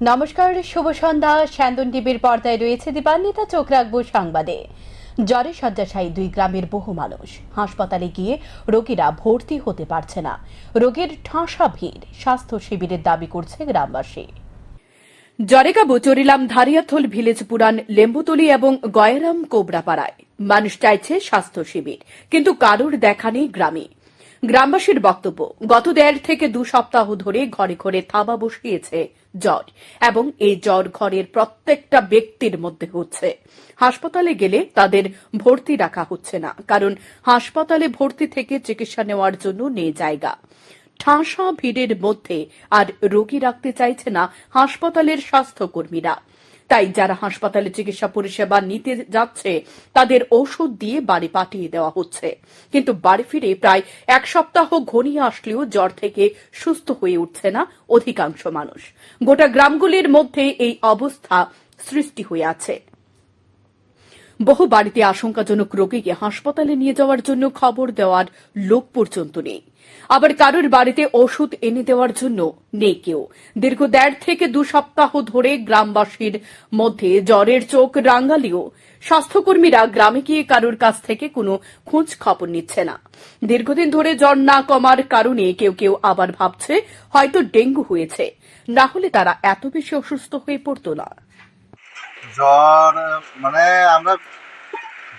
নমস্কার, শুভ সন্ধ্যা। স্যান্দন টিভির পর্দায় রয়েছে দীপান্বিতা। চোখ রাখবো সংবাদে। জ্বরে শয্যাশায়ী দুই গ্রামের বহু মানুষ। হাসপাতালে গিয়ে রোগীরা ভর্তি হতে পারছে না। রোগীর ঠাসা ভিড়। স্বাস্থ্য শিবিরের দাবি করছে গ্রামবাসী। জরেগাবো, চরিলাম, ধারিয়াথল, ভিলেজ পুরান, লেম্বুতলি এবং গয়ারাম কোবরাপাড়ায় মানুষ চাইছে স্বাস্থ্য শিবির, কিন্তু কারোর দেখা নেই গ্রামে। গ্রামবাসীর বক্তব্য, গত 1.5 থেকে 2 সপ্তাহ ধরে ঘরে ঘরে থাবা বসিয়েছে জ্বর, এবং এই জ্বর ঘরের প্রত্যেকটা ব্যক্তির মধ্যে হচ্ছে। হাসপাতালে গেলে তাদের ভর্তি রাখা হচ্ছে না, কারণ হাসপাতালে ভর্তি থেকে চিকিৎসা নেওয়ার জন্য নেই জায়গা। ঠাসা ভিড়ের মধ্যে আর রোগী রাখতে চাইছে না হাসপাতালের স্বাস্থ্যকর্মীরা। তাই যারা হাসপাতালে চিকিৎসা পরিষেবা নিতে যাচ্ছে তাদের ওষুধ দিয়ে বাড়ি পাঠিয়ে দেওয়া হচ্ছে, কিন্তু বাড়ি ফিরে প্রায় 1 সপ্তাহ ঘনিয়ে আসলেও জ্বর থেকে সুস্থ হয়ে উঠছে না অধিকাংশ মানুষ। গোটা গ্রামগুলির মধ্যে এই অবস্থা সৃষ্টি হয়ে আছে। বহু বাড়িতে আশঙ্কাজনক রোগীকে হাসপাতালে নিয়ে যাওয়ার জন্য খবর দেওয়ার লোক পর্যন্ত নেই। আবার কারোর বাড়িতে ওষুধ এনে দেওয়ার জন্য নেই কেউ। দীর্ঘ 1.5 থেকে 2 সপ্তাহ ধরে গ্রামবাসীর মধ্যে জ্বরের চোখ রাঙালেও স্বাস্থ্যকর্মীরা গ্রামে গিয়ে কারোর কাছ থেকে কোনো খোঁজ খবর নিচ্ছে না। দীর্ঘদিন ধরে জ্বর না কমার কারণে কেউ কেউ আবার ভাবছে হয়তো ডেঙ্গু হয়েছে, না হলে তারা এত বেশি অসুস্থ হয়ে পড়তো না। জ্বর মানে আমরা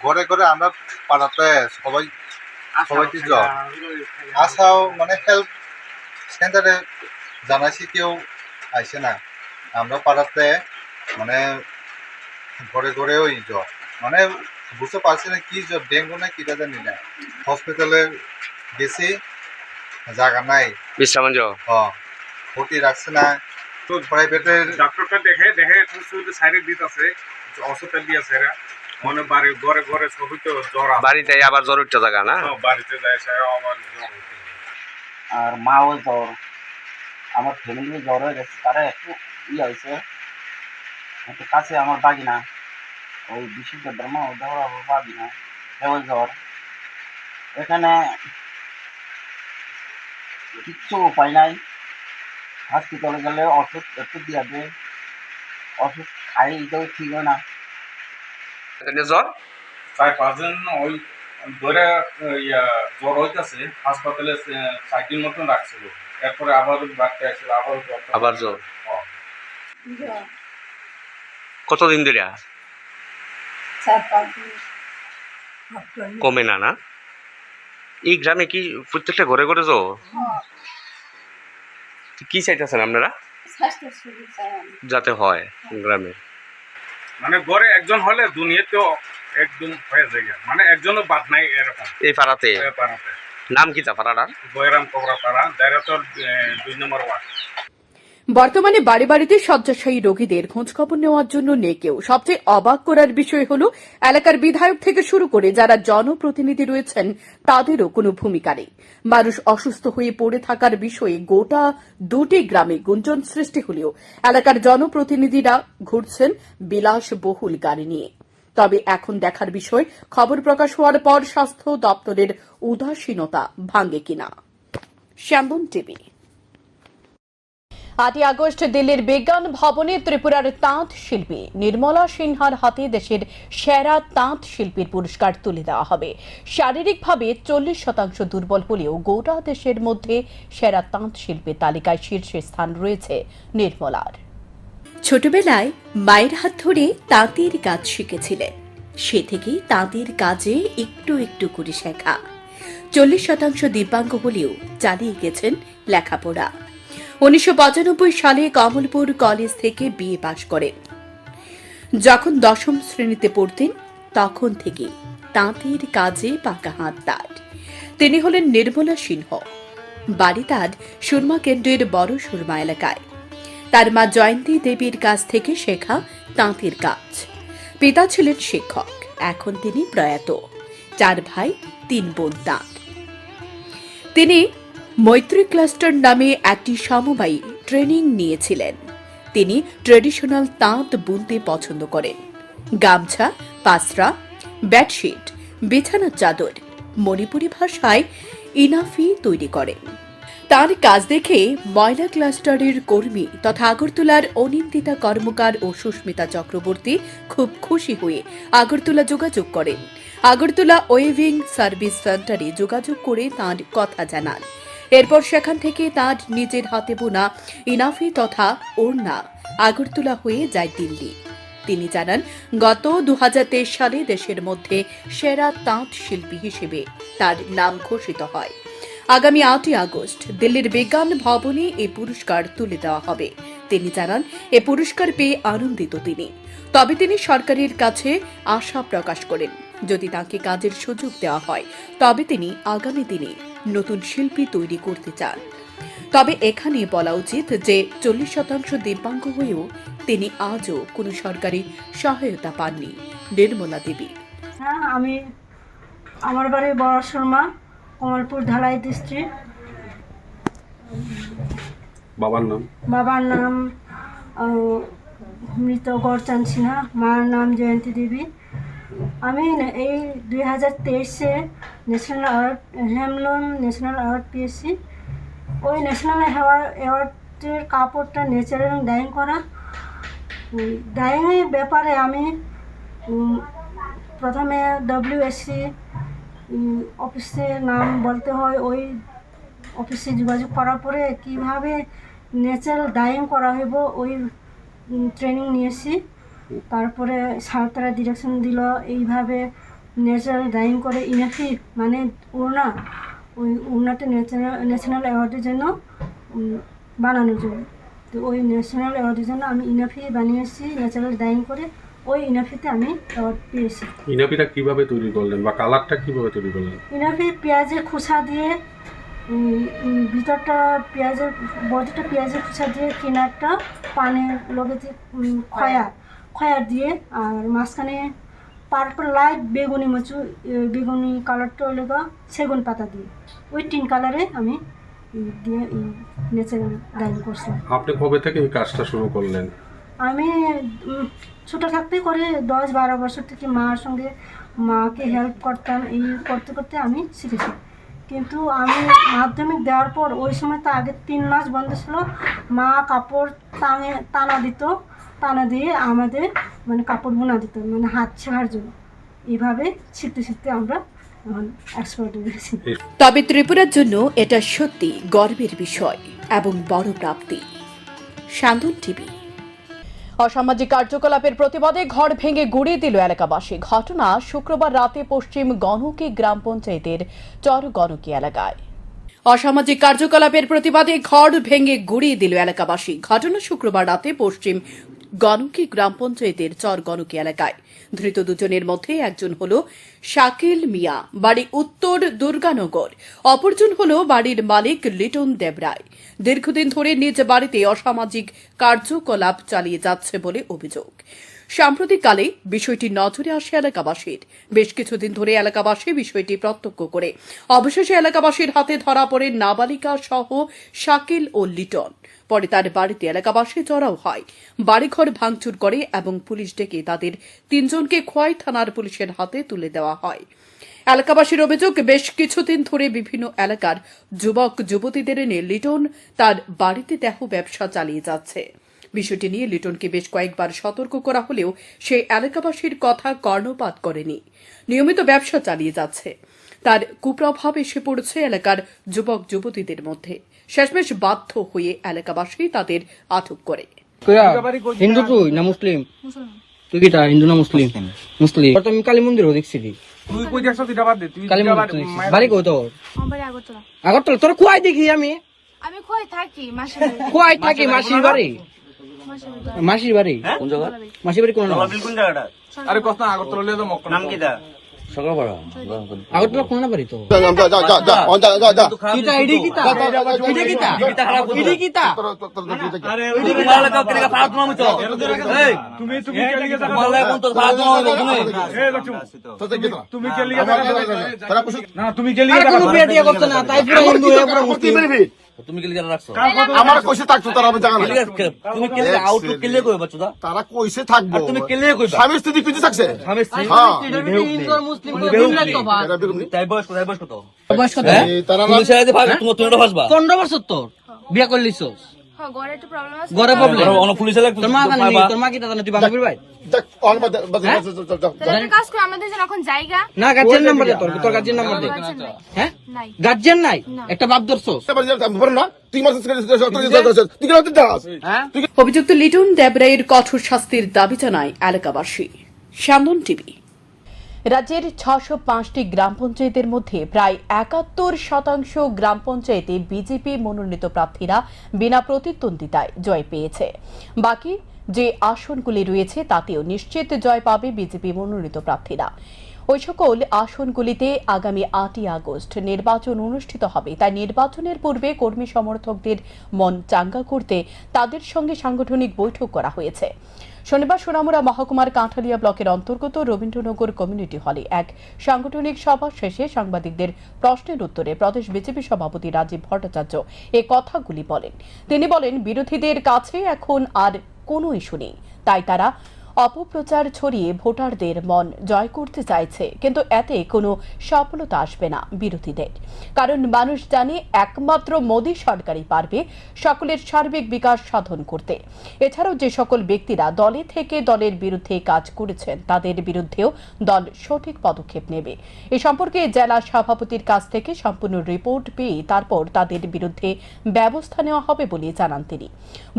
ঘরে ঘরে আমরা পাড়াতে সবাইকে জ্বর আসাও মানে হেলথ সেন্টারে জানাইছি, কেউ আইসে না। আমরা পাড়াতে মানে ঘরে ঘরে ওই জ্বর, মানে বুঝতে পারছি না কি জ্বর, ডেঙ্গু না কিটা জানি না। হসপিটালে গেছি, জায়গা নাই, বিশ্রাম ভর্তি রাখছে না। তো প্রাইভেটের ডাক্তারটা দেখে শুধু সাইডে দিতেছে, ওষুধটা দিয়েছে এরা, মানে বাড়ি ঘরে ঘরে সবই তো জ্বর আছে। বাড়িতে আবার জ্বর উঠতে থাকা না, বাড়িতে যায় সে আবার জ্বর উঠে। আর মাও জ্বর, আমার ফ্যামিলি জ্বর হয়ে গেছে, তারা একটু হয়েছে। একটু কাছে আমার বাগিনা, ওই বিশুদ্ধ ধর্ম বাগিনা, কেবল জ্বর। এখানে কিচ্ছু উপায় নাই। হসপিটালে গেলে ওষুধ একটু দিয়ে দেয়, ওষুধ খাই এটাও ঠিক হয় না। জ্বর 4-5 দিন ওই ধরে জ্বর হইতেছে, হাসপাতালে 4 দিন মতন রাখছিল, এরপরে আবার বাড়তে আসছিল, আবার জ্বর। কতদিন ধরে? 4-5 দিন কমে না না? এই গ্রামে কি প্রত্যেকটা ঘরে ঘরে জ্বর? কি চাইতেছেন আপনারা স্বাস্থ্য সুবিধা চাই যাতে হয় গ্রামে? মানে ঘরে একজন হলে দুনিয়াতে একদম হয়ে যায়, মানে একজনও বাদ নাই এরকম। এই পাড়াতে পাড়াতে নাম কি তা পাড়াটার? গয়রাম কোবরাপাড়া, দায়রাতল 2 নম্বর ওয়ার্ড। বর্তমানে বাড়ি বাড়িতে শয্যাশায়ী রোগীদের খোঁজ খবর নেওয়ার জন্য নেই কেউ। সবচেয়ে অবাক করার বিষয় হল এলাকার বিধায়ক থেকে শুরু করে যারা জনপ্রতিনিধি রয়েছেন তাদেরও কোনো ভূমিকা নেই। মানুষ অসুস্থ হয়ে পড়ে থাকার বিষয়ে গোটা 2টি গ্রামে গুঞ্জন সৃষ্টি হলেও এলাকার জনপ্রতিনিধিরা ঘুরছেন বিলাসবহুল গাড়ি নিয়ে। তবে এখন দেখার বিষয় খবর প্রকাশ হওয়ার পর স্বাস্থ্য দপ্তরের উদাসীনতা ভাঙে কিনা। স্যান্দন টিভি। 8 আগস্ট দিল্লির বিজ্ঞান ভবনে ত্রিপুরার তাঁত শিল্পী নির্মলা সিনহার হাতে দেশের সেরা তাঁত শিল্পীর পুরস্কার তুলে দেওয়া হবে। শারীরিকভাবে 40% দুর্বল হলেও গোটা দেশের মধ্যে সেরা তাঁত শিল্পীর তালিকায় শীর্ষে স্থান রয়েছে নির্মলার। ছোটবেলায় মায়ের হাত ধরে তাঁতের কাজ শিখেছিলেন, সে থেকেই তাঁতের কাজে একটু একটু করে শেখা। 40% দিব্যাঙ্গ হলেও চালিয়ে গেছেন লেখাপড়া। 1995 সালে কমলপুর কলেজ থেকে বিএ পাশ করেন। যখন 10ম শ্রেণীতে পড়তেন তখন থেকে তাঁতের কাজে পাকা হাত তার। তিনি হলেন নির্মলা সিংহ। বাড়ি তার সুরমা কেন্দ্রের বড় সুরমা এলাকায়। তার মা জয়ন্তী দেবীর কাছ থেকে শেখা তাঁতের কাজ। পিতা ছিলেন শিক্ষক, এখন তিনি প্রয়াত। 4 ভাই 3 বোন তাঁত। তিনি মৈত্রী ক্লাস্টার নামে একটি সমবায়ী ট্রেনিং নিয়েছিলেন। তিনি ট্রেডিশনাল তাঁত বুনতে পছন্দ করেন। গামছা, পাসরা, বেডশিট, বিছানার চাদর মণিপুরি ভাষায় ইনাফি তৈরি করেন। তার কাজ দেখে ময়লা ক্লাস্টারের কর্মী তথা আগরতলার অনিন্দিতা কর্মকার ও সুস্মিতা চক্রবর্তী খুব খুশি হয়ে আগরতলা যোগাযোগ করেন। আগরতলা ওয়েভিং সার্ভিস সেন্টারে যোগাযোগ করে তাঁর কথা জানান। এরপর সেখান থেকে তাঁর নিজের হাতে বোনা ইনাফি তথা ওড়না আগরতলা হয়ে যায় দিল্লি। তিনি জানান, গত 2023 সালে দেশের মধ্যে সেরা তাঁত শিল্পী হিসেবে তার নাম ঘোষিত হয়। আগামী 8ই আগস্ট দিল্লির বিজ্ঞান ভবনে এই পুরস্কার তুলে দেওয়া হবে। তিনি জানান, এ পুরস্কার পেয়ে আনন্দিত তিনি। তবে তিনি সরকারের কাছে আশা প্রকাশ করেন, যদি তাকে কাজের সুযোগ দেওয়া হয় তবে তিনি আগামী দিনে নতুন শিল্পী তৈরি করতে চান। তবে এখানে বলা উচিত যে 40% দিব্যাঙ্গ হয়েও তিনি আজও কোনো সরকারি সহায়তা পাননি। নির্মলা দেবী। হ্যাঁ, আমার বাড়ি বড় শর্মা, কমলপুর ঢালাই ডিস্ট্রিক্ট। বাবার নাম মৃত গড়চাঁদ সিনহা, মার নাম জয়ন্তী দেবী। আমি এই 2023-এ ন্যাশনাল অ্যাওয়ার্ড হ্যামলুম ন্যাশনাল অ্যাওয়ার্ড পেয়েছি। ওই ন্যাশনাল অ্যাওয়ার্ডের কাপড়টা ন্যাচারাল ডাইং করা। ডাইংয়ের ব্যাপারে আমি প্রথমে WSC অফিসে নাম বলতে হয়, ওই অফিসে যোগাযোগ করার পরে কীভাবে ন্যাচারাল ডাইং করা হইব ওই ট্রেনিং নিয়েছি। তারপরে সাঁওতারা ডিরেকশন দিল এইভাবে ন্যাচারাল ডাইং করে ইনাফি মানে ওড়না, ওই ওড়নাটা ন্যাশনাল অ্যাওয়ার্ডের জন্য বানানোর জন্য। তো ওই ন্যাশনাল অ্যাওয়ার্ডের জন্য আমি ইনাফি বানিয়েছি ন্যাচারাল ডাইং করে। ওই ইনাফিতে আমি অ্যাওয়ার্ড পেয়েছি। ইনাফিটা কিভাবে তৈরি করলেন বা কালারটা কিভাবে তৈরি করলেন? ইনাফি পেঁয়াজের খোসা দিয়ে, ভিতরটা পেঁয়াজের বডিটা পেঁয়াজের খোসা দিয়ে, কিনারটা পানের লগে যে খয়ার দিয়ে, আর মাঝখানে পার্পল লাইট বেগুনি কালারটা হলো সেগুন পাতা দিয়ে, ওই 3 কালারে আমি দিয়ে ন্যাচারাল ডাইং করছিলাম। আপনি কবে থেকে এই কাজটা শুরু করলেন? আমি ছোটো থাকতেই করে 10-12 বছর থেকে মাকে হেল্প করতাম। এই করতে করতে আমি শিখেছি। কিন্তু আমি মাধ্যমিক দেওয়ার পর ওই সময় তো আগে 3 মাস বন্ধ ছিল, মা কাপড় টানা দিয়ে আমাদের মানে কাপড় বোনা দিত, মানে হাত শেখার জন্য। এইভাবে শিখতে শিখতে আমরা এখন এক্সপার্ট হয়ে গেছি। তবে ত্রিপুরার জন্য এটা সত্যি গর্বের বিষয় এবং বড় প্রাপ্তি। শান্তন টিভি। অসামাজিক কার্যকলাপের প্রতিবাদে ঘর ভেঙে গুড়িয়ে দিল এলাকাবাসী। ঘটনা শুক্রবার রাতে পশ্চিম গণকি গ্রাম পঞ্চায়েতের চর গণকি এলাকায়। অসামাজিক কার্যকলাপের প্রতিবাদে ঘর ভেঙে গুড়িয়ে দিল এলাকাবাসী। ঘটনা শুক্রবার রাতে পশ্চিম গণকি গ্রাম পঞ্চায়েতের চর গণকি এলাকায়। ধৃত দুজনের মধ্যে একজন হল শাকিল মিয়া, বাড়ি উত্তর দুর্গানগর, অপরজন হল বাড়ির মালিক লিটন দেবরায়। দীর্ঘদিন ধরে নিজ বাড়িতে অসামাজিক কার্যকলাপ চালিয়ে যাচ্ছে বলে অভিযোগ। সাম্প্রতিককালে বিষয়টি নজরে আসে এলাকাবাসীর। বেশ কিছুদিন ধরে এলাকাবাসী বিষয়টি প্রত্যক্ষ করে অবশেষে এলাকাবাসীর হাতে ধরা পড়ে নাবালিকা সহ শাকিল ও লিটন। পরে তার বাড়িতে এলাকাবাসী জড়াও হয়, বাড়িঘর ভাঙচুর করে এবং পুলিশ ডেকে তাদের 3 জনকে খোয়াই থানার পুলিশের হাতে তুলে দেওয়া হয়। এলাকাবাসীর অভিযোগ, বেশ কিছুদিন ধরে বিভিন্ন এলাকার যুবক যুবতীদের এনে লিটন তার বাড়িতে দেহ ব্যবসা চালিয়ে যাচ্ছে। বিষয়টি নিয়ে লিটনকে বেশ কয়েকবার সতর্ক করা হলেও সে এলাকাবাসীর কথা কর্ণপাত করেনি, নিয়মিত ব্যবসা চালিয়ে যাচ্ছে। তার কুপ্রভাব এসে পড়ছে এলাকার যুবক যুবতীদের মধ্যে। শেষমেশ বাধ্য হয়ে এলাকাবাসী তাদের আটক করে। হিন্দু তুই না মুসলিম? তুই কিটা হিন্দু না মুসলিম? মুসলিম। তুমি কালী মন্দিরও দেখছিলি? তুই কই দেখছ তুই বাদ দে, তুই কালী মন্দির দেখছিস? বাড়ি কই তোর? আগরতলা। আগরতলা? তোর কুয়াই দেখি আমি খোয়াই থাকি মাসির বাড়ি। কুয়াই থাকি মাসির বাড়ি? মাসির বাড়ি কোন জায়গা? মাসির বাড়ি কোন নাম? কোন জায়গাটা? আরে কষ্ট না আগরতলা লিয়ে তো মক্কা নাম কি দা? সকালবেলা আগরতলা কোন বাড়ি তো? কিটা এডি কিটা এডি কিটা এডি কিটা? আরে ওই দিকে মারলে কাউ কেটে পাড়া তোমা মুতো। এই তুমি কে লিগে টাকা মারলে কোন তো পাড়া তোমা মুতো তুমি? এই লক্ষ্য তুমি কে লিগে টাকা না তুমি কে লিগে টাকা? আরে কোন বিয়ে টিয়া করছ না, তাই পুরো হিন্দু এ পুরো মুসলিম। তুমি কি লিখে রাখছো আমার কইছে থাকতো তারা আমি জানা না তুমি কি আউটলুক কে লিখে কইবা চোদা তারা কইছে থাকবো তুমি কে লিখে কইবা স্বামী স্ত্রী কিছু থাকছে স্বামী স্ত্রী হ্যাঁ হিন্দু আর মুসলিম তাই বয়স কত বয়স কত তারা তুমি ছেড়ে ভাগ তুমি ফাসবা 15 বছর তোর বিয়া করলিছস হ্যাঁ ঘরে একটু প্রবলেম আছে ঘরে প্রবলেম অন পুলিশে লাগ তোর মা জানে তোর মা কি জানে তুই বান্ধবীর ভাই তাহলে একটা কাজ করে আমাদের জন্য এখন জায়গা না গার্জিয়ান নাম্বার দে তোর গার্জিয়ান নাম্বার দে হ্যাঁ নাই গার্জিয়ান নাই একটা বাপ ধরছস না তুই মাস তুই কেন দাস হ্যাঁ অভিযুক্ত লিটন দেবরায়ের কঠোর শাস্তির দাবি জানায় এলাকাবাসী। স্যান্দন টিভি। রাজ্যের 605টি গ্রাম পঞ্চায়েতের মধ্যে প্রায় ৭১% গ্রাম পঞ্চায়েতে বিজেপি মনোনীত প্রার্থীরা বিনা প্রতিদ্বন্দ্বিতায় জয় পেয়েছে। বাকি যে আসনগুলি রয়েছে তাতেও নিশ্চিত জয় পাবে বিজেপি মনোনীত প্রার্থীরা। ওই সকল আসনগুলিতে আগামী ৮ই আগস্ট নির্বাচন অনুষ্ঠিত হবে, তাই নির্বাচনের পূর্বে কর্মী সমর্থকদের মন চাঙ্গা করতে তাদের সঙ্গে সাংগঠনিক বৈঠক করা হয়েছে। শনিবার সোনামুড়া মহকুমার কাঁঠালিয়া ব্লকের অন্তর্গত রবীন্দ্রনগর কমিউনিটি হলে এক সাংগঠনিক সভা শেষে সাংবাদিকদের প্রশ্নের উত্তরে প্রদেশ বিজেপি সভাপতি রাজীব ভট্টাচার্য এ কথাগুলি বলেন। তিনি বলেন, বিরোধীদের কাছে এখন আর কোনো ইস্যু নেই, তাই তারা অপপ্রচার ছড়িয়ে ভোটারদের মন জয় করতে চাইছে, কিন্তু এতে কোনো সফলতা আসবে না বিরোধীদের, কারণ মানুষ জানে একমাত্র মোদী সরকারই পারবে সকলের সার্বিক বিকাশ সাধন করতে। এছাড়াও যে সকল ব্যক্তিরা দলে থেকে দলের বিরুদ্ধে কাজ করেছেন তাদের বিরুদ্ধেও দল সঠিক পদক্ষেপ নেবে। এ সম্পর্কে জেলা সভাপতির কাছ থেকে সম্পূর্ণ রিপোর্ট পেয়ে তারপর তাদের বিরুদ্ধে ব্যবস্থা নেওয়া হবে বলে জানান তিনি।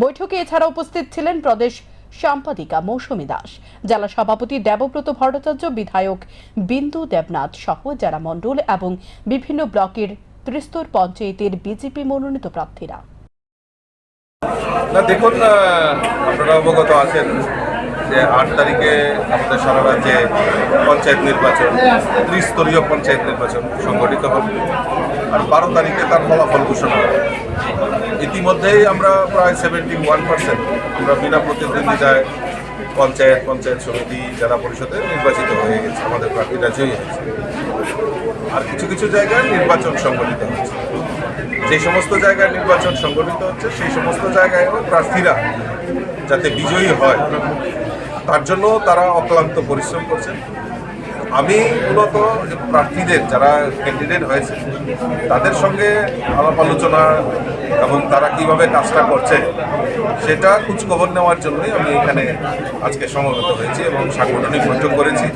বৈঠকে এছাড়া উপস্থিত ছিলেন প্রদেশ সম্পাদিকা মৌসুমী দাস, জেলা সভাপতি দেবব্রত ভট্টাচার্য, বিধায়ক বিন্দু দেবনাথ সহ জেলা মণ্ডল এবং বিভিন্ন ব্লকের ত্রিস্তর পঞ্চায়েতের বিজেপি মনোনীত প্রার্থীরা। দেখুন, আপনারা অবগত আছেন যে ৮ তারিখে আমাদের সারা রাজ্যে পঞ্চায়েত নির্বাচন, ত্রিস্তরীয় পঞ্চায়েত নির্বাচন সংগঠিত হবে আর ১২ তারিখে তার ফলাফল ঘোষণা হবে। ইতিমধ্যেই আমরা প্রায় 71% আমরা বিনা প্রতিদ্বন্দ্বিতায় পঞ্চায়েত সমিতি জেলা পরিষদে নির্বাচিত হয়ে গেছে, আমাদের প্রার্থীরা জয়ী হয়েছে। আর কিছু কিছু জায়গায় নির্বাচন সংগঠিত হচ্ছে। যে সমস্ত জায়গায় নির্বাচন সংগঠিত হচ্ছে সেই সমস্ত জায়গায় প্রার্থীরা যাতে বিজয়ী হয় তার জন্য তারা অক্লান্ত পরিশ্রম করছেন। আমি মূলত প্রার্থীদের যারা ক্যান্ডিডেট হয়েছে তাদের সঙ্গে আলাপ আলোচনা এবং তারা কিভাবে কাজটা করছে সেটা খোঁজখবর নেওয়ার জন্যই আমি এখানে আজকে সমবেত হয়েছি এবং সাংগঠনিক বৈঠক করেছি।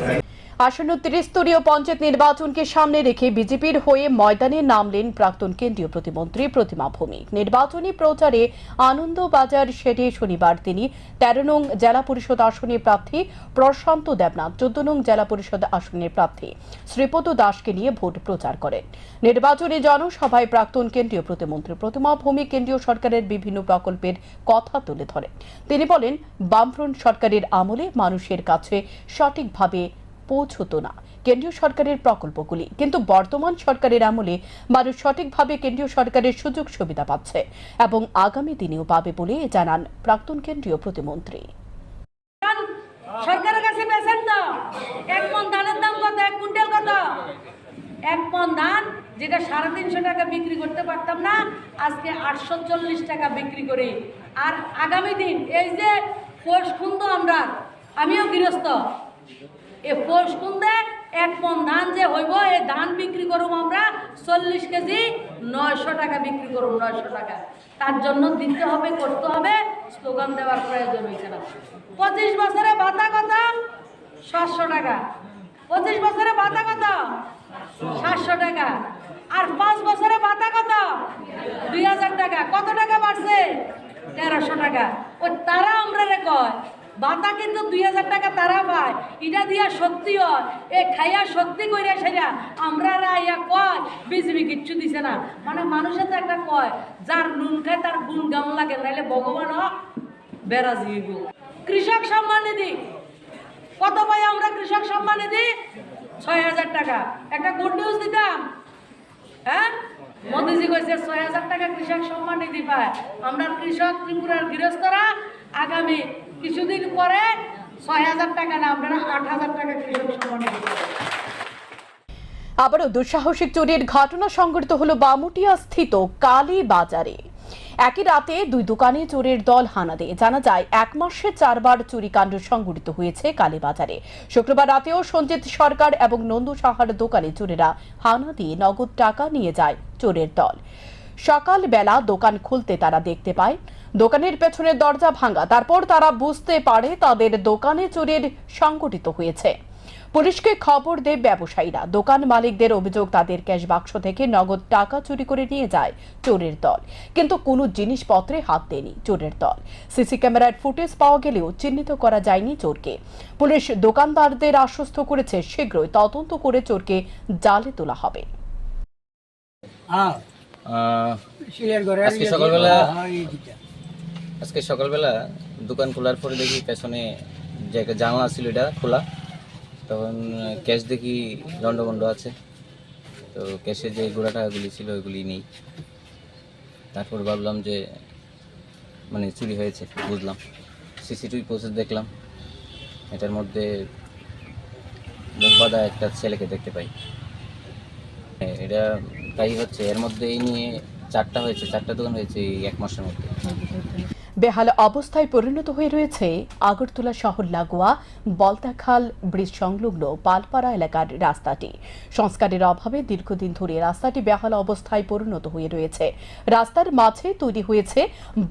আসন্ন ত্রিস্তরীয় পঞ্চায়েত নির্বাচনকে সামনে রেখে বিজেপির হয়ে ময়দানে নামলেন প্রাক্তন কেন্দ্রীয় প্রতিমন্ত্রী প্রতিমা ভৌমিক। নির্বাচনী প্রচারে আনন্দবাজার সেরে শনিবার তিনি ১৩ নং জেলা পরিষদ আসনের প্রার্থী প্রশান্ত দেবনাথ, ১৪ নং জেলা পরিষদ আসনের প্রার্থী শ্রীপদ দাসকে নিয়ে ভোট প্রচার করেন। নির্বাচনী জনসভায় প্রাক্তন কেন্দ্রীয় প্রতিমন্ত্রী প্রতিমা ভৌমিক কেন্দ্রীয় সরকারের বিভিন্ন প্রকল্পের কথা তুলে ধরেন। তিনি বলেন, বামফ্রন্ট সরকারের আমলে মানুষের কাছে সঠিকভাবে পৌঁছতো না কেন্দ্রীয় সরকারের প্রকল্পগুলি, কিন্তু বর্তমান সরকারের আমলে মানুষ সঠিকভাবে কেন্দ্রীয় সরকারের সুযোগ সুবিধা পাচ্ছে এবং আগামী দিনেও পাবে বলে জানান প্রাক্তন কেন্দ্রীয় প্রতিমন্ত্রী। সরকারের কাছে পেছেন তো ১ মণ ধানের দাম কত, ১ কুইন্টাল কত? ১ মণ ধান যেটা ৩৫০ টাকা বিক্রি করতে পারতাম না, আজকে ৮৪০ টাকা বিক্রি করি। আর আগামী দিন এই যে পৌষ খুন্দ, আমিও গৃহস্থ, এ পৌষ খুন্দে ১ মণ ধান যে হইব, এই ধান বিক্রি করুম আমরা ৪০ কেজি ৯০০ টাকা বিক্রি করুম, ৯০০ টাকা। তার জন্য দিতে হবে, করতে হবে, স্লোগান দেওয়ার প্রয়োজন হয়েছে না। ২৫ বছরে ভাতা কত? ৭০০ টাকা। ২৫ বছরে ভাতা কত? ৭০০ টাকা। আর ৫ বছরে ভাতা কত? ২০০০ টাকা। কত টাকা বাড়ছে? ১৩০০ টাকা। ওই তারা আমরা কয় ভাতা কিন্তু ২০০০ টাকা তারা পায়, এটা দিয়া শক্তি হয়, এ খাইয়া শক্তি কইরা সেরা আমরা ইয়া কয় বিজেপি কিচ্ছু দিছে না। মানে মানুষের তো একটা কয়, যার নুন খায় তার গুণ গাম লাগে, নাইলে ভগবান বেড়া জীব। কৃষক সম্মান নিধি কত পাই আমরা? কৃষক সম্মান নিধি ৬০০০ টাকা। একটা গুড নিউজ দিতাম, হ্যাঁ, মোদিজি কইছে ৬০০০ টাকা কৃষক সম্মান নিধি পায়। আমরা কৃষক ত্রিপুরার গৃহস্থরা আগামী কিছুদিন পরে ৬০০০ টাকা না, আমরা ৮০০০ টাকা কৃষক সম্মান নিধি পাবো। আবারও দুঃসাহসিক চুরির ঘটনা সংঘটিত হলো বামুটিয়া স্থিত কালী বাজারে। একই রাতে দুই দোকানে চোরের দল হানা দেয়। জানা যায় 1 মাসে 4 বার চুরিকাণ্ড সংঘটিত হয়েছে কালীবাজারে। শুক্রবার রাতেও সঞ্জিত সরকার এবং নন্দু সাহার দোকানে চোরেরা হানা দিয়ে নগদ টাকা নিয়ে যায় চোরের দল। সকালবেলা দোকান খুলতে তারা দেখতে পায় দোকানের পেছনের দরজা ভাঙা। তারপর তারা বুঝতে পারে তাদের দোকানে চোরের সংঘটিত হয়েছে। পুলিশকে খবর দেয় ব্যবসায়ীরা। দোকান মালিকদের অভিযোগ তাদের ক্যাশ বাক্স থেকে নগদ টাকা চুরি করে নিয়ে যায় চোরের দল, কিন্তু কোনো জিনিসপত্রে হাত দেয়নি চোরের দল। সিসি ক্যামেরার ফুটেজ পাওয়া গেলেও চিহ্নিত করা যায়নি চোরকে। পুলিশ দোকানদারদের আশ্বস্ত করেছে শীঘ্রই তদন্ত করে চোরকে জালে তোলা হবে। আজকে সকালবেলা দোকান খোলার পরে দেখি পেছনে যে একটা জানলা ছিল এটা খোলা, তখন ক্যাশ দেখি লন্ডভন্ড আছে। তো ক্যাশে যে গোড়া টাকাগুলি ছিল ওইগুলি নেই। তারপর ভাবলাম যে মানে চুরি হয়েছে, বুঝলাম। সিসিটিভি ফুটেজ দেখলাম, এটার মধ্যে মুখ বাঁধা একটা ছেলেকে দেখতে পাই। এটা তাই হচ্ছে, এর মধ্যে এই নিয়ে 4টা হয়েছে, 4টা দোকান হয়েছে এই 1 মাসের মধ্যে। বেহাল অবস্থায় পরিণত হয়ে রয়েছে আগরতলা শহর লাগোয়া বলতাখাল ব্রিজ সংলগ্ন পালপাড়া এলাকার রাস্তাটি। সংস্কারের অভাবে দীর্ঘদিন ধরে রাস্তাটি বেহাল অবস্থায় পরিণত হয়ে রয়েছে। রাস্তার মাঝে তৈরি হয়েছে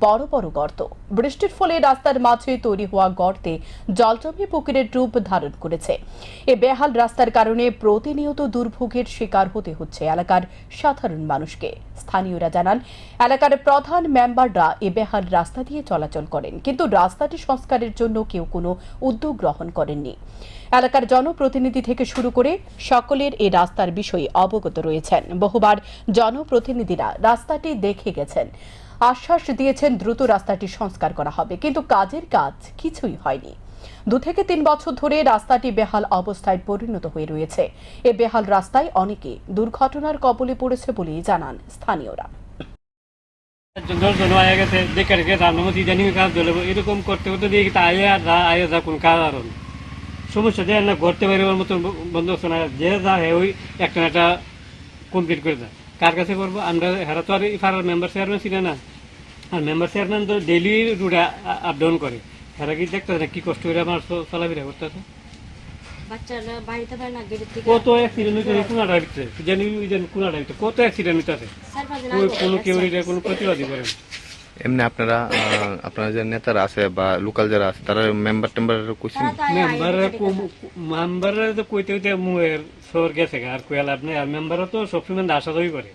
বড় বড় গর্ত। বৃষ্টির ফলে রাস্তার মাঝে তৈরি হওয়া গর্তে জল জমে পুকুরের রূপ ধারণ করেছে। এ বেহাল রাস্তার কারণে প্রতিনিয়ত দুর্ভোগের শিকার হতে হচ্ছে এলাকার সাধারণ মানুষকে। স্থানীয়রা জানান, এলাকার প্রধান মেম্বাররা এ বেহাল রাস্তা দিয়ে চলাচল করেন, কিন্তু রাস্তাটি সংস্কারের জন্য কেউ কোনো উদ্যোগ গ্রহণ করেননি। এলাকার জনপ্রতিনিধি থেকে শুরু করে সকলের এই রাস্তার বিষয়ে অবগত রয়েছেন। বহুবার জনপ্রতিনিধিরা রাস্তাটি দেখে গেছেন, আশ্বাস দিয়েছেন দ্রুত রাস্তাটি সংস্কার করা হবে, কিন্তু কাজের কাজ কিছুই হয়নি। 2 থেকে 3 বছর ধরে রাস্তাটি বেহাল অবস্থায় পরিণত হয়ে রয়েছে। এ বেহাল রাস্তায় অনেকে দুর্ঘটনার কবলে পড়েছে বলে জানান স্থানীয়রা। এরকম করতে করতে দিয়ে যা কোন কারণ সমস্যা দেয় না, ঘরতে বেরোবার মতন বন্ধ হচ্ছে না। যে যা ওই একটা একটা কমপ্লিট করে দেয়। কার কাছে করবো আমরা? হেরা তো আর ফারার মেম্বার চেয়ারম্যান ছিল না, আর মেম্বার চেয়ারম্যান তো ডেইলি রুটে আপ ডাউন করে। হেরা কি দেখতে না কি কষ্ট করে আমার চলাফেরা করতে আছে। কত অ্যাক্সিডেন্ট হইতে কোনাটার ভিতরে জানি কোনাটার ভিতরে কত অ্যাক্সিডেন্ট হইতে আছে, কোনো কেউ কোনো প্রতিবাদী করেন। এমনি আপনারা যে নেতারা আছে বা লোকাল যারা আছে তারা মেম্বার কোশ্চেন মেম্বার তো কইতে হইতে মুয়ের শহর গেছে আর কইয়া লাভ নেই। আর মেম্বারও তো সবসময় আশা দাবি করে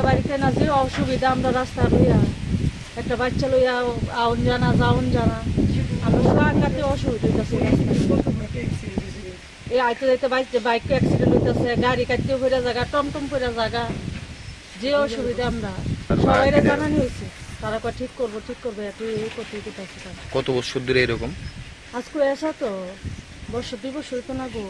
বাড়িতে না যে অসুবিধা আমরা রাস্তা লইয়া একটা বাচ্চা লইয়া আউন জানা যাওন জানা আমরা সাংঘাতে অসুবিধা হইতেছে। এই আইতে যাইতে বাইক অ্যাক্সিডেন্ট হইতেছে, গাড়ি কাটতে ফেরা জায়গা, টমটম ফেরা জায়গা, যে অসুবিধা আমরা সবাই জানানি হয়েছে। তারা ঠিক করবো এত এই করতে দিতেছে। কত বছর ধরে এরকম? আজকে এসা তো বছর 2 বছর তো না গো।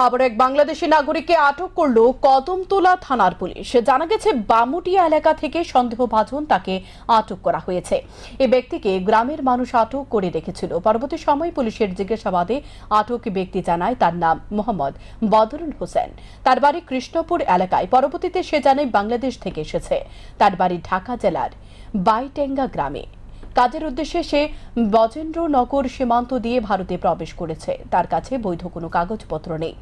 আবার এক বাংলাদেশি নাগরিককে আটক করল কদমতলা থানার পুলিশ। জানা গেছে বামুটিয়া এলাকা থেকে সন্দেহভাজন তাকে আটক করা হয়েছে। এই ব্যক্তিকে গ্রামের মানুষ আটক করে রেখেছিল। পরবর্তী সময় পুলিশের জিজ্ঞাসাবাদে আটক ব্যক্তি জানায় তার নাম মোহাম্মদ বদরুল হোসেন, তার বাড়ি কৃষ্ণপুর এলাকায়। পরবর্তীতে সে জানায় বাংলাদেশ থেকে এসেছে, তার বাড়ি ঢাকা জেলার বাইটেঙ্গা গ্রামে। কাজের উদ্দেশ্যে সে বজেন্দ্রনগর সীমান্ত দিয়ে ভারতে প্রবেশ করেছে। তার কাছে বৈধ কোনো কাগজপত্র নেই।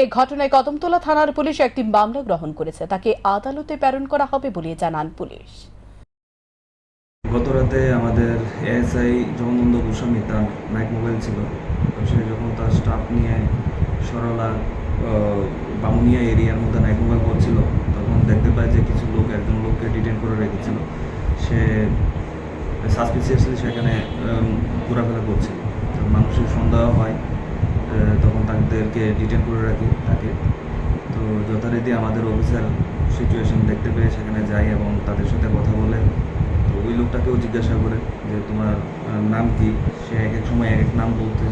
এই ঘটনায় কদমতলা থানার পুলিশ একটি মামলা গ্রহণ করেছে। তাকে আদালতে প্রেরণ করা হবে বলে জানান পুলিশ। গতরাতে আমাদের এএসআই জগন্নন্দ গোস্বামী তার নাইট মোবাইল ছিল, সে যখন তার স্টাফ নিয়ে সরলা বামুনিয়া এরিয়ার মধ্যে নাইট মোবাইল করছিল, তখন দেখতে পায় যে কিছু লোক একজন লোককে ডিটেন করে রেখেছিল। সে সাসপিসিয়াসলি সেখানে ঘোরাফেরা করছিল। মানুষের সন্দেহ হয়, তখন তাদেরকে ডিটেন করে রাখি তাকে। তো যথারীতি আমাদের অফিসার সিচুয়েশন দেখতে পেয়ে সেখানে যায় এবং তাদের সাথে কথা বলে। তো ওই লোকটাকেও জিজ্ঞাসা করে যে তোমার নাম কি। সে এক এক সময় এক এক নাম বলছিল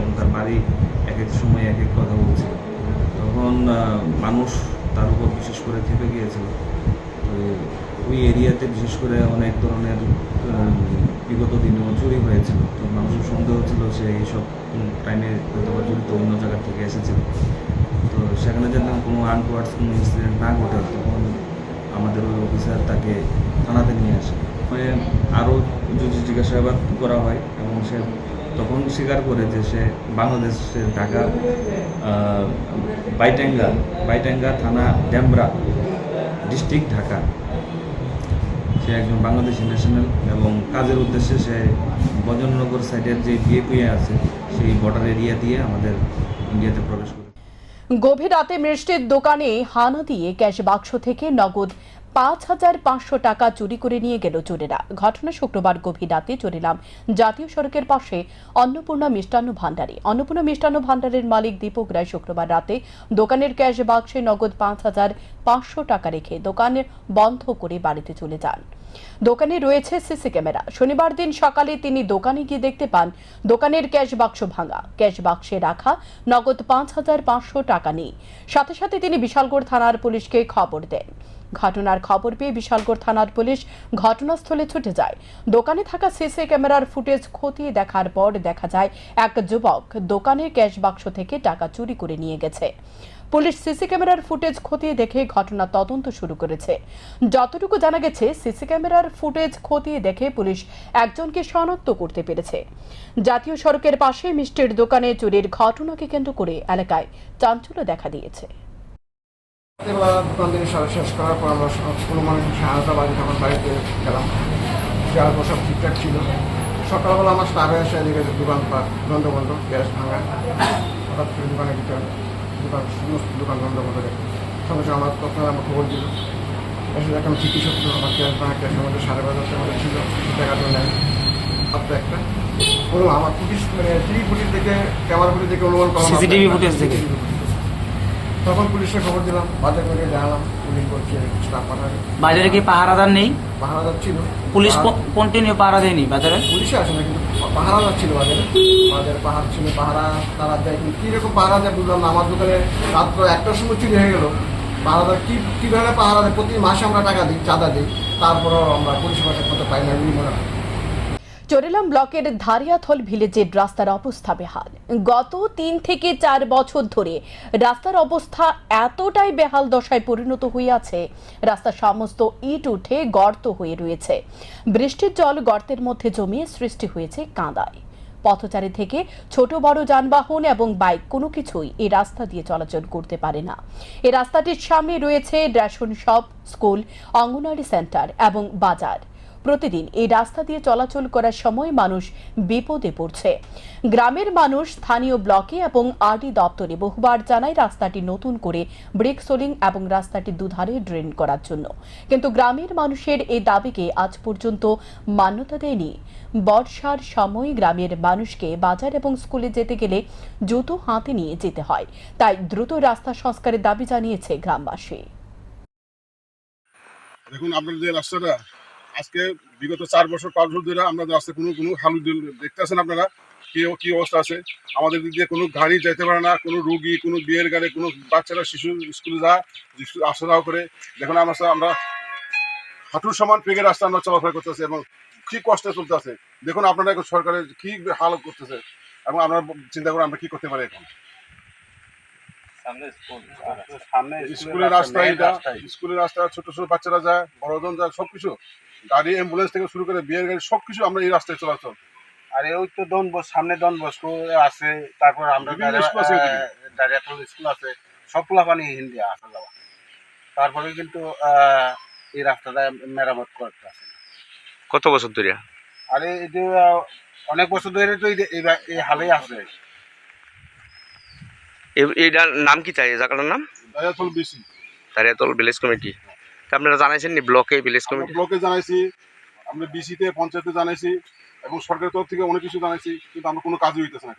এবং তার বাড়ি এক এক সময় এক এক কথা বলছিল। তখন মানুষ তার উপর বিশেষ করে খেপে গিয়েছিল। তো ওই এরিয়াতে বিশেষ করে অনেক ধরনের বিগত দিনেও চুরি হয়েছিল, তো মানুষের সন্দেহ ছিল সে এইসব ক্রাইমে হয়তো বা জড়িত অন্য জায়গা থেকে এসেছিল। তো সেখানে যেন কোনো আনটোয়ার্ডস কোনো ইনসিডেন্ট না ঘটে, তখন আমাদের ওই অফিসার তাকে থানাতে নিয়ে আসে। আরও যদি জিজ্ঞাসাবাদ করা হয় এবং সে তখন স্বীকার করে যে সে বাংলাদেশের ঢাকা বাইটাঙ্গা থানা ড্যামরা ডিস্ট্রিক্ট ঢাকা, সে একজন বাংলাদেশি ন্যাশনাল এবং কাজের উদ্দেশ্যে সে বজননগর সাইডের যে বিএপিএ আছে সেই বর্ডার এরিয়া দিয়ে আমাদের ইন্ডিয়াতে প্রবেশ করে। গভীর রাতে মিষ্টির দোকানে হানা দিয়ে ক্যাশ বাক্স থেকে নগদ ৫,৫০০ টাকা চুরি করে নিয়ে গেল চোরেরা। ঘটনা শুক্রবার গভীর রাতে চোরেলাম জাতীয় সড়কের পাশে অন্নপূর্ণা মিষ্টান্ন ভান্ডারে। অন্নপূর্ণা মিষ্টান্ন ভান্ডারের মালিক দীপক রায় শুক্রবার রাতে দোকানের ক্যাশ বাক্সে নগদ ৫,৫০০ টাকা রেখে দোকান বন্ধ করে বাড়িতে চলে যান। দোকানে রয়েছে সিসি ক্যামেরা। শনিবার দিন সকালে তিনি দোকানে গিয়ে দেখতে পান দোকানের ক্যাশ বাক্স ভাঙা, ক্যাশ বাক্সে রাখা নগদ ৫,৫০০ টাকা নেই। সাথে সাথে তিনি বিশালগড় থানার পুলিশকে খবর দেন। ঘটনার খবর পেয়ে বিশালগড় থানার পুলিশ ঘটনাস্থলে ছুটে যায়। দোকানে থাকা সিসি ক্যামেরার ফুটেজ খতিয়ে দেখার পর দেখা যায় এক যুবক দোকানের ক্যাশ বাক্স থেকে টাকা চুরি করে নিয়ে গেছে। পুলিশ সিসি ক্যামেরার ফুটেজ খতিয়ে দেখে ঘটনা তদন্ত শুরু করেছে। যতটুকু জানা গেছে, সিসি ক্যামেরার ফুটেজ খতিয়ে দেখে পুলিশ একজনকে শনাক্ত করতে পেরেছে। জাতীয় সড়কের পাশে মিষ্টির দোকানে চুরির ঘটনাকে কেন্দ্র করে এলাকায় চাঞ্চল্য দেখা দিয়েছে। দোকান থেকে সারা শেষ করার পর আমরা কোনো মানুষ 11:30 আমার বাড়িতে গেলাম, যাওয়ার পর সব ঠিকঠাক ছিল। সকালবেলা আমার স্টাফে এসে এদিকে দোকান বন্ধ, গ্যাস ভাঙা, হঠাৎ করে দোকানের ভিতরে সমস্ত দোকান বন্ধ দেখে সঙ্গে সঙ্গে আমার তখন আমার খবর দিল। এসে দেখলাম ঠিকই সত্য, আমার গ্যাস ভাঙা, গ্যাসের মধ্যে 5,500 মধ্যে ছিল, টাকা তো নেয় আপনার একটা বলুন। আমার ফুটেজ মানে টিভি ফুটেজ দেখে, ক্যামেরা ফুটেজ দেখে অনুমান করা, সিসিটিভি ফুটেজ দেখে তখন পুলিশকে খবর দিলাম, বাজার করে জানালাম, পুলিশ বলছে স্টাফ পাঠাবে। বাজারে কি পাহারাদার নেই? পাহারাদার ছিল, পুলিশ কন্টিনিউ পাহারা দেয়নি বাজারে? পুলিশে আসে না, কিন্তু পাহারাদার ছিল বাজারে পাহাড় ছিল, পাহারা তারা দেয়। কিন্তু কীরকম পাহারা দেয় বুঝলাম না। আমার দোকানে রাত্র 1টার সময় চুরি হয়ে গেল। পাহারাদার কী ধরনের পাহারা দেয়? প্রতি মাসে আমরা টাকা দিই, চাঁদা দিই, তারপরও আমরা পরিষেবা করতে পাই না। মনে হয় চোরেলাম ব্লকের ধারিয়াথল ভিলেজের রাস্তার অবস্থা বেহাল। গত 3 থেকে 4 বছর ধরে রাস্তার অবস্থা এতটাই বেহাল দশায় পরিণত হয়ে আছে, রাস্তার সমস্ত ইট উঠে গর্ত হয়ে রয়েছে। বৃষ্টির জল গর্তের মধ্যে জমিয়ে সৃষ্টি হয়েছে কাঁদায়। পথচারী থেকে ছোট বড় যানবাহন এবং বাইক কোনো কিছুই এই রাস্তা দিয়ে চলাচল করতে পারে না। এই রাস্তাটির সামনে রয়েছে ration shop, school, anganwadi centre এবং বাজার। প্রতিদিন এই রাস্তা দিয়ে চলাচল করার সময় মানুষ বিপদে পড়ছে। গ্রামের মানুষ স্থানীয় ব্লকে এবং আরডি দপ্তরে বহুবার জানায় রাস্তাটি নতুন করে ব্রিক সোলিং এবং রাস্তাটি দুধারে ড্রেন করার জন্য, কিন্তু গ্রামের মানুষের এই দাবিকে আজ পর্যন্ত মান্যতা দেয়নি। বর্ষার সময় গ্রামের মানুষকে বাজার এবং স্কুলে যেতে গেলে জুতো হাতে নিয়ে যেতে হয়, তাই দ্রুত রাস্তা সংস্কারের দাবি জানিয়েছে গ্রামবাসী। দেখুন, আপনার যে রাস্তাটা আজকে বিগত 4 বছর 5 বছর ধরে আমরা রাস্তায় কোনো হালু দেখতে আসেন আপনারা কি অবস্থা আছে। আমাদের দিক দিয়ে কোনো গাড়ি যেতে পারে না, কোনো রুগী, কোনো বিয়ের গাড়ি, কোনো বাচ্চারা শিশু স্কুলে আসা যাওয়া করে। দেখুন আমরা হাঁটুর সমান পেগে রাস্তা আমরা চলাফেরা করতেছি এবং কি কষ্টে চলতেছে। দেখুন আপনারা সরকারের কি হাল করতেছে এবং আমরা চিন্তা করে আমরা কি করতে পারি। এখন স্কুলের রাস্তা, স্কুলের রাস্তা, ছোট ছোট বাচ্চারা যায়, বড়জন যায়, সবকিছু গাড়ি, অ্যাম্বুলেন্স থেকে শুরু করে বিয়ের গাড়ি সবকিছু আমরা এই রাস্তায় চলাচল। আর ওই তো সামনে ডন বস্কো আছে, তারপর আমরা দাঁড়িয়াতল স্কুল আছে, সবগুলা পানি হিন্দি আসা যাওয়া। তারপরে কিন্তু এই রাস্তাটা মেরামত করতে আছে। কত বছর ধরে? আরে এই যে অনেক বছর ধরে তো এই হালেই আছে। এইটার নাম কি চাই? জায়গাটার নাম দাঁড়িয়াতল বিসি, দাঁড়িয়াতল ভিলেজ কমিটি। আপনারা জানাইছেন নি ব্লকে, ভিলেজ কমিটি? ব্লকে জানাইছি, আমরা বিসিতে, পঞ্চায়েতে জানাইছি এবং সরকারের তরফ থেকে অনেক কিছু জানাইছি, কিন্তু আমরা কোনো কাজই হইতেছে না।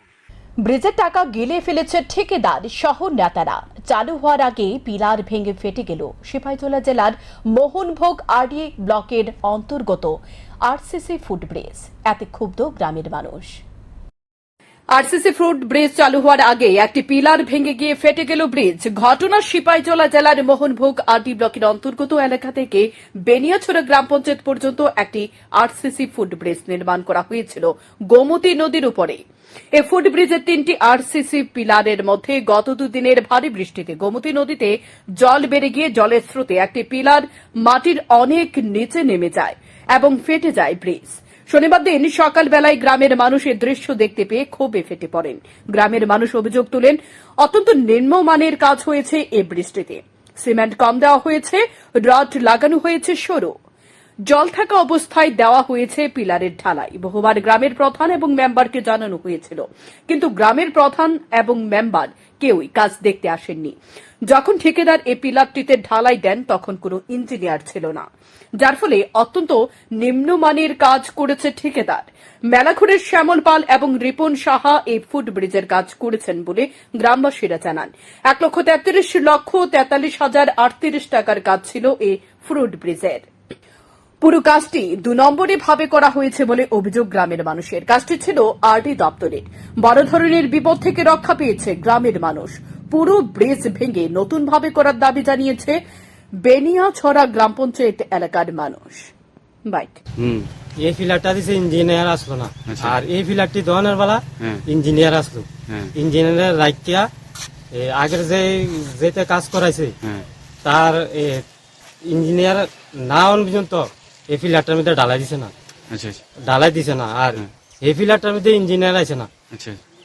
ব্রিজের টাকা গিলে ফেলেছে ঠিকাদার শহর নেতারা। চালু হওয়ার আগে পিলার ভেঙে ফেটে গেল সিপাহীজলা জেলার মোহনভোগ আরডি ব্লকের অন্তর্গত আরসিসি ফুটব্রিজ। এতে ক্ষুব্ধ গ্রামের মানুষ। আরসিসি ফ্রুট ব্রিজ চালু হওয়ার আগে একটি পিলার ভেঙে গিয়ে ফেটে গেল ব্রিজ। ঘটনা সিপাহীজলা জেলার মোহনভোগ আরডি ব্লকের অন্তর্গত এলাকা থেকে বেনিয়াছড়া গ্রাম পঞ্চায়েত পর্যন্ত একটি আরসিসি ফুট ব্রিজ নির্মাণ করা হয়েছিল গোমতী নদীর উপরে। এই ফুট ব্রিজের 3টি আরসিসি পিলারের মধ্যে গত দুদিনের ভারী বৃষ্টিতে গোমতী নদীতে জল বেড়ে গিয়ে জলের স্রোতে একটি পিলার মাটির অনেক নিচে নেমে যায় এবং ফেটে যায় ব্রিজ। শনিবার দিন সকালবেলায় গ্রামের মানুষ এই দৃশ্য দেখতে পেয়ে ক্ষোভে ফেটে পড়েন। গ্রামের মানুষ অভিযোগ তুলেন, অত্যন্ত নিম্নমানের কাজ হয়েছে এই বৃষ্টিতে। সিমেন্ট কম দেওয়া হয়েছে, রড লাগানো হয়েছে সরু, জল থাকা অবস্থায় দেওয়া হয়েছে পিলারের ঢালাই। বহুবার গ্রামের প্রধান এবং মেম্বারকে জানানো হয়েছিল, কিন্তু গ্রামের প্রধান এবং মেম্বার কেউই কাজ দেখতে আসেননি। যখন ঠিকাদার এই পিলারটিতে ঢালাই দেন তখন কোনো ইঞ্জিনিয়ার ছিল না, যার ফলে অত্যন্ত নিম্নমানের কাজ করেছে ঠিকাদার। মেলাঘুরের শ্যামল পাল এবং রিপন সাহা এই ফুট ব্রিজের কাজ করেছেন বলে গ্রামবাসীরা জানান। 1,33,43,038 টাকার কাজ ছিল এই ফুট ব্রিজের। পুরো কাজটি 2 নম্বরে ভাবে করা হয়েছে বলে অভিযোগ গ্রামের মানুষের। কাজটি ছিল আরডি দপ্তরের। বড় ধরনের বিপদ থেকে রক্ষা পেয়েছে গ্রামের মানুষ। পুরো ব্রিজ ভেঙে নতুন ভাবে করার দাবি জানিয়েছে বেনিয়াছড়া গ্রাম পঞ্চায়েত এলাকার মানুষ। এই ফিলারটা দিছে ইঞ্জিনিয়ার আসলো না, আর এই ফিলারটি দোকানের বেলা ইঞ্জিনিয়ার আসলো। ইঞ্জিনিয়ার রাইটিয়া আগের যেতে কাজ করাইছে তার ইঞ্জিনিয়ার না হন পর্যন্ত এই ফিলারটার মধ্যে ঢালাই দিছে না, ঢালাই দিছে না। আর এই ফিলারটার মধ্যে ইঞ্জিনিয়ার আইছে না,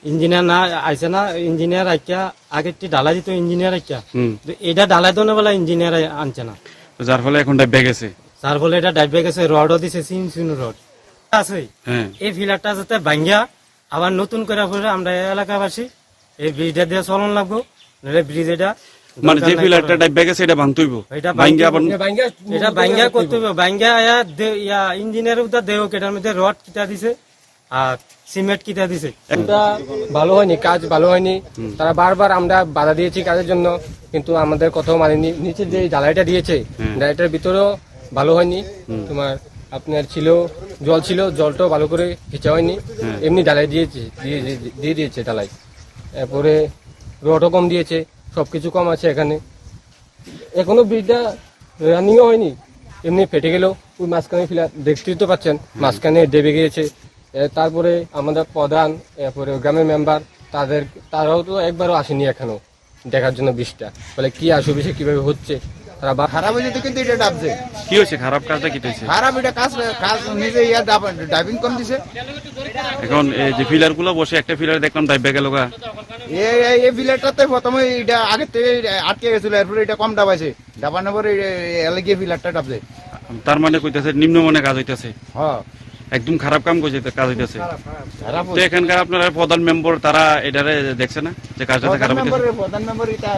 ইঞ্জিনিয়ার না আইছে না। ইঞ্জিনিয়ার আইকা আগেরটি ঢালাই দিত ইঞ্জিনিয়ার আইকা, এটা ঢালাই দেওয়ার বেলা ইঞ্জিনিয়ার আনছে না, যার ফলে এখন ডাইবে গেছে। যার ফলে এটা ডাইবে গেছে। রডও দিছে, সিন রড আছে। এই ফিলারটা যাতে ভাঙ্গিয়া আবার নতুন করে আমরা এলাকাবাসী এই ব্রিজটা দিয়ে চলন লাগবো, নাহলে ব্রিজ এটা মানে যে ফিলারটা ডাইবে গেছে এটা ভাঙতেইব, এটা ভাঙ্গিয়া করতে হবে। ভাঙ্গিয়া ইঞ্জিনিয়ার উদ্ধার দেহ এটার মধ্যে রড কিটা দিছে আর সিমেন্ট কিটা দিছে। ভালো হয়নি, কাজ ভালো হয়নি। তারা বারবার আমরা বাধা দিয়েছি কাজের জন্য, কিন্তু আমাদের কথাও মানেনি। নিচে যে ঢালাইটা দিয়েছে, ঢালাইটার ভিতরেও ভালো হয়নি। তোমার আপনার জল ছিল, জলটাও ভালো করে ঘেঁচা হয়নি, এমনি ঢালাই দিয়ে দিয়েছে ঢালাই। এরপরে রডও কম দিয়েছে, সবকিছু কম আছে এখানে। এখনো ব্রিজটা রানিংও হয়নি, এমনি ফেটে গেল। ওই মাঝখানে ফিলার দেখতেই তো পাচ্ছেন, মাঝখানে ডেবে গিয়েছে। তারপরে আমাদের প্রধান, এরপরে গ্রামের মেম্বার, তারাও তো একবারও আসেনি এখনো দেখার জন্য ব্রিজটা, বলে কি অসুবিধা কিভাবে হচ্ছে। খারাপ হয়েছে কিন্তু এটা ডাবছে। কি হয়েছে? খারাপ কাজটা কি হয়েছে? খারাপ এটা কাজ নিজে ড্রাইভিং কম দিছে। এখন এই যে ফিলার গুলো বসে একটা ফিলার দেখলাম ডাইবে গেল। এই ফিলারটাতে প্রথমে এটা আগে থেকে আটকে গেছিল, এরপরে এটা কম ডাবাইছে, ডাবানোর পরে এলাকিয়ে ফিলারটা ডাবছে। তার মানে কইতাছে নিম্নমানের কাজ হইতাছে। হ্যাঁ, একদম খারাপ কাম করছে, কাজ হইতাছে। তো এখানকার আপনারা প্রধান মেম্বার তারা এটারে দেখছে না যে কাজটা খারাপ হইতাছে? প্রধান মেম্বার এটা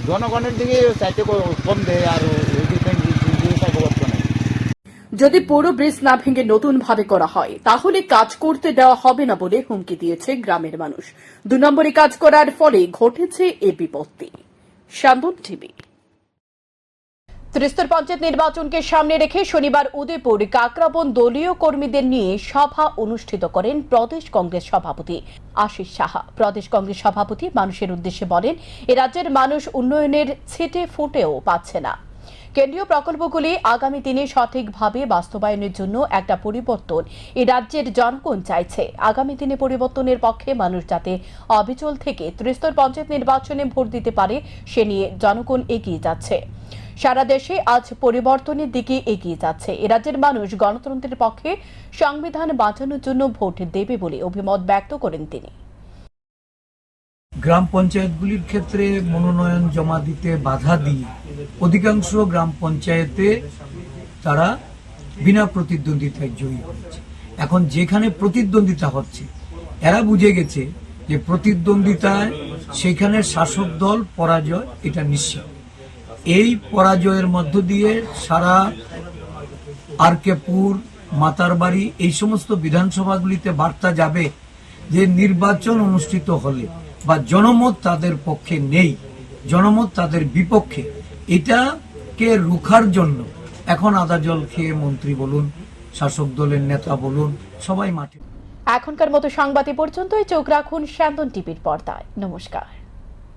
জনগণের দিকে চাইতে কম দেয়, আর যদি পুরো ব্রিজ না ভেঙে নতুন ভাবে করা হয় তাহলে কাজ করতে দেওয়া হবে না বলে হুমকি দিয়েছে গ্রামের মানুষ। 2 নম্বরে কাজ করার ফলে ঘটেছে এ বিপত্তি। শান্তন টিভি। ত্রিস্তর পঞ্চায়েত নির্বাচনকে সামনে রেখে শনিবার উদয়পুর কাকরাবন দলীয় কর্মীদের নিয়ে সভা অনুষ্ঠিত করেন প্রদেশ কংগ্রেস সভাপতি আশিস সাহা। প্রদেশ কংগ্রেস সভাপতি মানুষের উদ্দেশ্যে বলেন, এ রাজ্যের মানুষ উন্নয়নের ছিটে ফুটেও পাচ্ছে না। কেন্দ্রীয় প্রকল্পগুলি আগামী দিনে সঠিকভাবে বাস্তবায়নের জন্য একটা পরিবর্তন এই রাজ্যের জনগণ চাইছে। আগামী দিনে পরিবর্তনের পক্ষে মানুষ যাতে অবিচল থেকে ত্রিস্তর পঞ্চায়েত নির্বাচনে ভোট দিতে পারে সে নিয়ে জনগণ এগিয়ে যাচ্ছে। সারা দেশে আজ পরিবর্তনের দিকে এগিয়ে যাচ্ছে। এ রাজ্যের মানুষ গণতন্ত্রের পক্ষে সংবিধান বাঁচানোর জন্য ভোট দেবে বলে অভিমত ব্যক্ত করেন তিনি। গ্রাম পঞ্চায়েতগুলির ক্ষেত্রে মনোনয়ন জমা দিতে বাধা দিয়ে অধিকাংশ গ্রাম পঞ্চায়েতে তারা বিনা প্রতিদ্বন্দ্বিতায় জয়ী হচ্ছে। এখন যেখানে প্রতিদ্বন্দ্বিতা হচ্ছে এরা বুঝে গেছে যে প্রতিদ্বন্দ্বিতায় সেখানে শাসক দল পরাজয় এটা নিশ্চিত। এই পরাজয়ের মধ্য দিয়ে সারা আরকেপুর, মাতারবাড়ি এই সমস্ত বিধানসভাগুলিতে বার্তা যাবে যে নির্বাচন অনুষ্ঠিত হলে বা জনমত তাদের পক্ষে নেই, জনমত তাদের বিপক্ষে। এটাকে রুখার জন্য এখন আদা জল খেয়ে মন্ত্রী বলুন, শাসক দলের নেতা বলুন, সবাই মাঠে। এখনকার মতো সংবাদ এ পর্যন্তই। চোখ রাখুন স্যান্দন টিভির পর্দায়। নমস্কার।